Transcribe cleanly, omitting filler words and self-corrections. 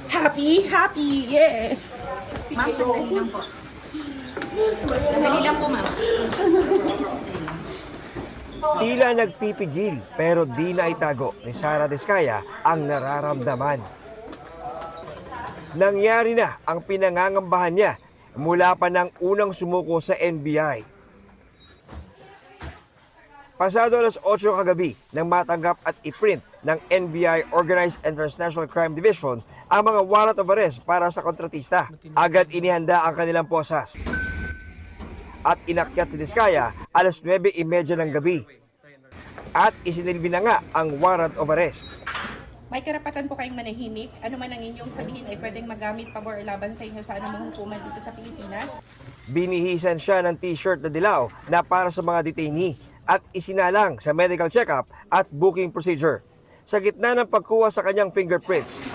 Happy, happy, yes. Ma'am, sandali lang po. Sandali lang po, ma'am. Tila nagpipigil pero di na itago ni Sara Diskaya ang nararamdaman. Nangyari na ang pinangangambahan niya mula pa ng unang sumuko sa NBI. Pasado alas 8 kagabi nang matanggap at iprint ng NBI Organized and Transnational Crime Division ang mga warrant of arrest para sa kontratista. Agad inihanda ang kanilang posas at inakyat si Diskaya alas 9:30 ng gabi. At isinilbi na nga ang warrant of arrest. May karapatan po kayong manahimik. Ano man ang inyong sabihin ay pwedeng magamit pabor o laban sa inyo sa anumang hukuman dito sa Pilipinas. Binihisan siya ng t-shirt na dilaw na para sa mga detainee at isinalang sa medical check-up at booking procedure. Sa gitna ng pagkuha sa kanyang fingerprints,